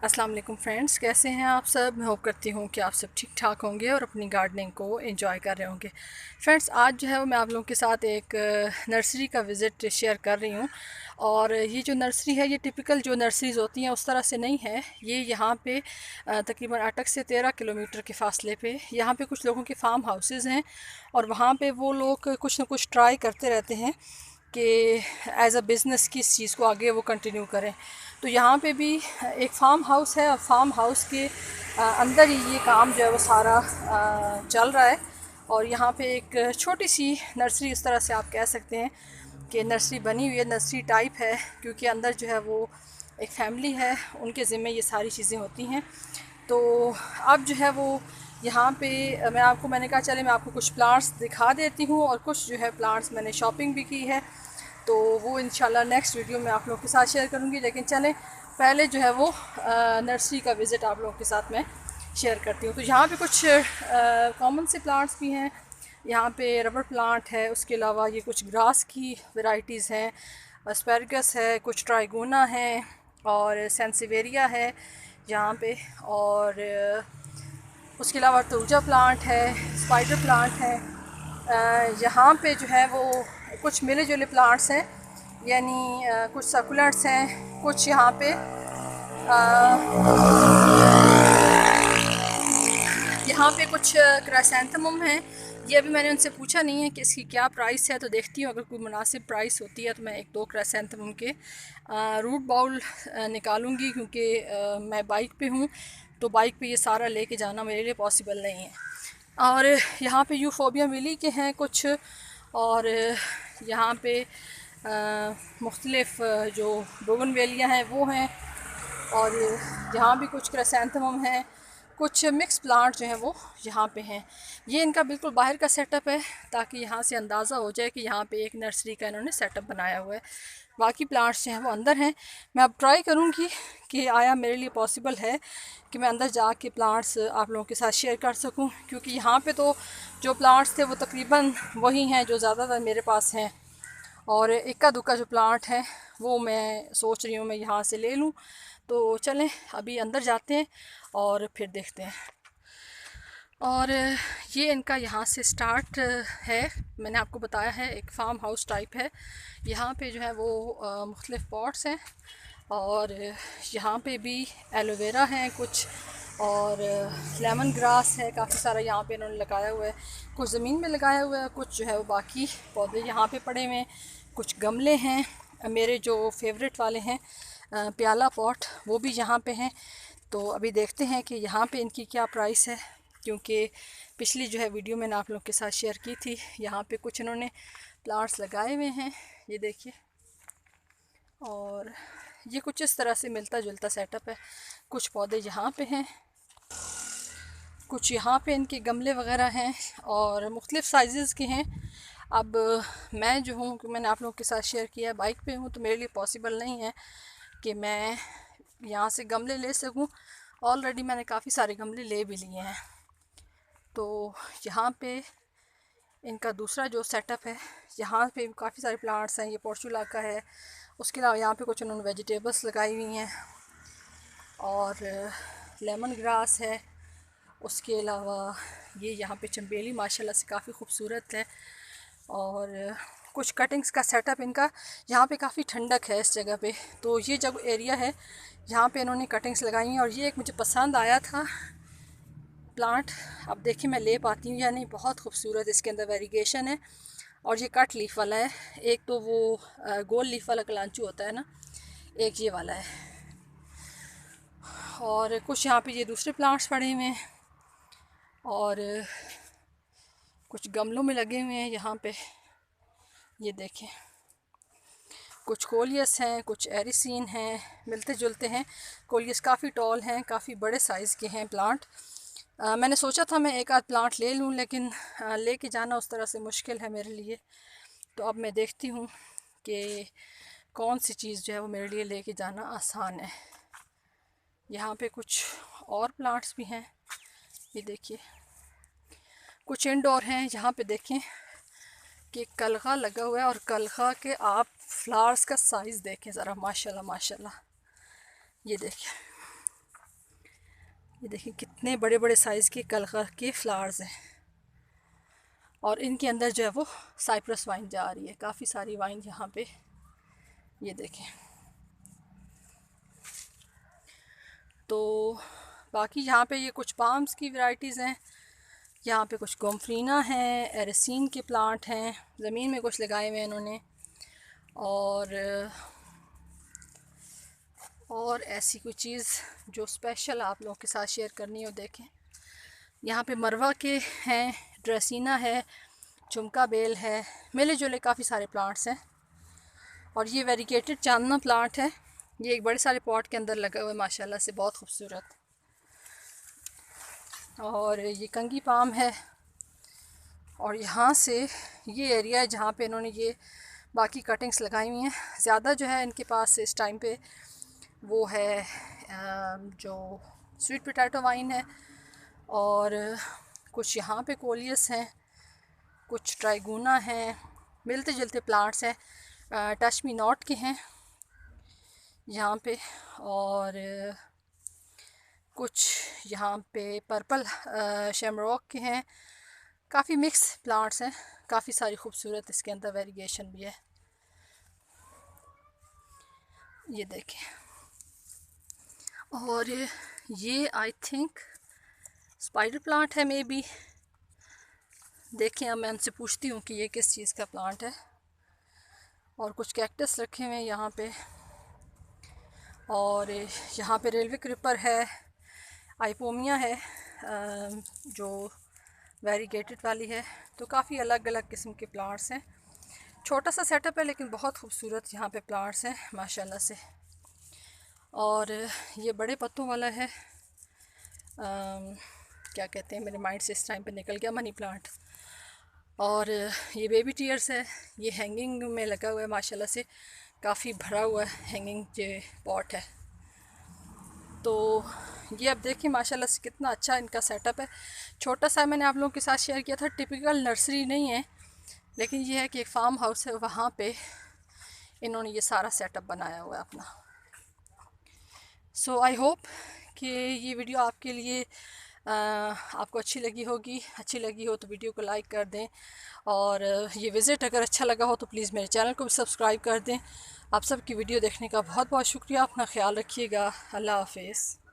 अस्सलाम वालेकुम फ्रेंड्स, कैसे हैं आप सब। मैं होप करती हूँ कि आप सब ठीक ठाक होंगे और अपनी गार्डनिंग को एंजॉय कर रहे होंगे। फ्रेंड्स, आज जो है वो मैं आप लोगों के साथ एक नर्सरी का विज़िट शेयर कर रही हूँ। और ये जो नर्सरी है ये टिपिकल जो नर्सरीज़ होती हैं उस तरह से नहीं है। ये यहाँ पे तकरीबन 8 से 13 किलोमीटर के फ़ासले पे यहाँ पे कुछ लोगों के फार्म हाउसेज़ हैं और वहाँ पे वो लोग कुछ ना कुछ ट्राई करते रहते हैं कि एज़ अ बिज़नेस किस चीज़ को आगे वो कंटिन्यू करें। तो यहाँ पे भी एक फार्म हाउस है और फार्म हाउस के अंदर ही ये काम जो है वो सारा चल रहा है। और यहाँ पे एक छोटी सी नर्सरी, इस तरह से आप कह सकते हैं कि नर्सरी बनी हुई है, नर्सरी टाइप है, क्योंकि अंदर जो है वो एक फैमिली है, उनके ज़िम्मे ये सारी चीज़ें होती हैं। तो अब जो है वो यहाँ पे मैंने कहा चले मैं आपको कुछ प्लांट्स दिखा देती हूँ और कुछ जो है प्लांट्स मैंने शॉपिंग भी की है, तो वो इंशाल्लाह नेक्स्ट वीडियो में आप लोगों के साथ शेयर करूँगी। लेकिन चलें पहले जो है वो नर्सरी का विज़िट आप लोगों के साथ मैं शेयर करती हूँ। तो यहाँ पे कुछ कॉमन से प्लांट्स भी हैं। यहाँ पे रबर प्लांट है, उसके अलावा ये कुछ ग्रास की वैरायटीज़ हैं, एस्पैरगस है, कुछ ट्राइगोना है और सेंसिवेरिया है यहाँ पे। और उसके अलावा तूजा प्लांट है, स्पाइडर प्लांट है। यहाँ पे जो है वो कुछ मिले जुले प्लांट्स हैं, यानी कुछ सकुलेंट्स हैं, कुछ यहाँ पे कुछ क्राइसैंथेमम हैं। ये अभी मैंने उनसे पूछा नहीं है कि इसकी क्या प्राइस है, तो देखती हूँ अगर कोई मुनासिब प्राइस होती है तो मैं एक दो क्राइसैंथेमम के रूट बाउल निकालूंगी, क्योंकि मैं बाइक पे हूँ तो बाइक पे ये सारा लेके जाना मेरे लिए पॉसिबल नहीं है। और यहाँ पे यूफोबिया मिली के हैं कुछ, और यहाँ पे मुख्तलिफ़ जो बोगनवेलिया हैं वो हैं, और यहाँ भी कुछ क्राइसैंथेमम हैं, कुछ मिक्स प्लांट जो हैं वो यहाँ पे हैं। ये इनका बिल्कुल बाहर का सेटअप है ताकि यहाँ से अंदाज़ा हो जाए कि यहाँ पे एक नर्सरी का इन्होंने सेटअप बनाया हुआ है। बाकी प्लांट्स जो हैं वो अंदर हैं। मैं अब ट्राई करूँगी कि आया मेरे लिए पॉसिबल है कि मैं अंदर जाके प्लांट्स आप लोगों के साथ शेयर कर सकूँ, क्योंकि यहाँ पे तो जो प्लांट्स थे वो तकरीबन वही हैं जो ज़्यादातर मेरे पास हैं, और इक्का दुक्का जो प्लांट है वो मैं सोच रही हूँ मैं यहाँ से ले लूँ। तो चलें अभी अंदर जाते हैं और फिर देखते हैं। और ये इनका यहाँ से स्टार्ट है, मैंने आपको बताया है एक फार्म हाउस टाइप है। यहाँ पे जो है वो मुख्तलिफ़ पॉट्स हैं, और यहाँ पे भी एलोवेरा हैं कुछ, और लेमन ग्रास है काफ़ी सारा यहाँ पे इन्होंने लगाया हुआ है। कुछ ज़मीन में लगाया हुआ है, कुछ जो है वो बाकी पौधे यहाँ पे पड़े हुए हैं। कुछ गमले हैं मेरे जो फेवरेट वाले हैं, प्याला पॉट, वो भी यहाँ पे हैं। तो अभी देखते हैं कि यहाँ पे इनकी क्या प्राइस है, क्योंकि पिछली जो है वीडियो मैंने आप लोग के साथ शेयर की थी। यहाँ पे कुछ इन्होंने प्लांट्स लगाए हुए हैं, ये देखिए। और ये कुछ इस तरह से मिलता जुलता सेटअप है। कुछ पौधे यहाँ पे हैं, कुछ यहाँ पे इनके गमले वगैरह हैं, और मुख्तलिफ़ साइज़ के हैं। अब मैं जो हूँ कि मैंने आप लोगों के साथ शेयर किया है, बाइक पे हूँ तो मेरे लिए पॉसिबल नहीं है कि मैं यहाँ से गमले ले सकूँ। ऑलरेडी मैंने काफ़ी सारे गमले ले भी लिए हैं। तो यहाँ पे इनका दूसरा जो सेटअप है, यहाँ पे काफ़ी सारे प्लांट्स हैं। ये पोर्चुला का है, उसके अलावा यहाँ पे कुछ उन्होंने वेजिटेबल्स लगाई हुई हैं, और लेमन ग्रास है। उसके अलावा ये यहाँ पे चंबेली माशाल्लाह से काफ़ी खूबसूरत है। और कुछ कटिंग्स का सेटअप इनका, यहाँ पे काफ़ी ठंडक है इस जगह पे, तो ये जब एरिया है यहाँ पे इन्होंने कटिंग्स लगाई हैं। और ये एक मुझे पसंद आया था प्लांट, अब देखिए मैं ले पाती हूँ या नहीं। बहुत खूबसूरत इसके अंदर वेरिगेशन है, और ये कट लीफ वाला है। एक तो वो गोल लीफ वाला कलांचू होता है ना, एक ये वाला है। और कुछ यहाँ पे ये दूसरे प्लांट्स पड़े हुए हैं, और कुछ गमलों में लगे हुए हैं यहाँ पे, ये देखें। कुछ कोलियस हैं, कुछ एरिसीन हैं, मिलते जुलते हैं। कोलियस काफ़ी टॉल हैं, काफ़ी बड़े साइज़ के हैं प्लांट। मैंने सोचा था मैं एक आध प्लांट ले लूँ, लेकिन लेके जाना उस तरह से मुश्किल है मेरे लिए। तो अब मैं देखती हूँ कि कौन सी चीज़ जो है वो मेरे लिए लेके जाना आसान है। यहाँ पे कुछ और प्लांट्स भी हैं, ये देखिए। कुछ इंडोर हैं, यहाँ पे देखें कि कलगा लगा हुआ है, और कलगा के आप फ्लावर्स का साइज़ देखें ज़रा, माशाल्लाह माशाल्लाह। ये देखें, ये देखिए कितने बड़े बड़े साइज़ के कलका के फ्लावर्स हैं, और इनके अंदर जो है वो साइप्रस वाइन जा रही है, काफ़ी सारी वाइन यहाँ पे, ये देखें। तो बाकी यहाँ पे ये कुछ पाम्स की वैरायटीज़ हैं, यहाँ पे कुछ गोमफ्रीना हैं, एरेसीन के प्लांट हैं, ज़मीन में कुछ लगाए हुए हैं इन्होंने, और ऐसी कोई चीज़ जो स्पेशल आप लोगों के साथ शेयर करनी हो। देखें यहाँ पे मरवा के हैं, ड्रेसिना है, झुमका बेल है, मिले जुले काफ़ी सारे प्लांट्स हैं। और ये वेरिगेटेड चांदना प्लांट है, ये एक बड़े सारे पॉट के अंदर लगा हुआ है माशाल्लाह से, बहुत खूबसूरत। और ये कंगी पाम है, और यहाँ से ये एरिया है जहाँ पे इन्होंने ये बाकी कटिंग्स लगाई हुई हैं। ज़्यादा जो है इनके पास इस टाइम पे वो है जो स्वीट पोटैटो वाइन है, और कुछ यहाँ पे कोलियस हैं, कुछ ट्राइगोना हैं, मिलते जुलते प्लांट्स हैं। टच मी नॉट के हैं यहाँ पे, और कुछ यहाँ पे पर्पल शैमरॉक के हैं। काफ़ी मिक्स प्लांट्स हैं, काफ़ी सारी खूबसूरत इसके अंदर वेरिएशन भी है। ये देखें, और ये आई थिंक स्पाइडर प्लांट है मे बी। देखें, अब मैं उनसे पूछती हूँ कि ये किस चीज़ का प्लांट है। और कुछ कैक्टस रखे हुए हैं यहाँ पे, और यहाँ पे रेलवे क्रिपर है, आइपोमिया है जो वेरीगेटेड वाली है। तो काफ़ी अलग अलग किस्म के प्लांट्स हैं। छोटा सा सेटअप है लेकिन बहुत खूबसूरत यहाँ पे प्लांट्स हैं माशाल्लाह से। और ये बड़े पत्तों वाला है, क्या कहते हैं, मेरे माइंड से इस टाइम पे निकल गया, मनी प्लांट। और ये बेबी टीयर्स है, ये हैंगिंग में लगा हुआ है माशाल्लाह से, काफ़ी भरा हुआ हैंगिंग जो पॉट है। तो ये अब देखिए माशाल्लाह से कितना अच्छा इनका सेटअप है। छोटा सा मैंने आप लोगों के साथ शेयर किया था, टिपिकल नर्सरी नहीं है, लेकिन ये है कि एक फार्म हाउस है, वहाँ पे इन्होंने ये सारा सेटअप बनाया हुआ है अपना। सो आई होप कि ये वीडियो आपके लिए आपको अच्छी लगी होगी। अच्छी लगी हो तो वीडियो को लाइक कर दें, और ये विज़िट अगर अच्छा लगा हो तो प्लीज़ मेरे चैनल को भी सब्सक्राइब कर दें। आप सबकी वीडियो देखने का बहुत बहुत शुक्रिया। अपना ख्याल रखिएगा। अल्लाह हाफिज़।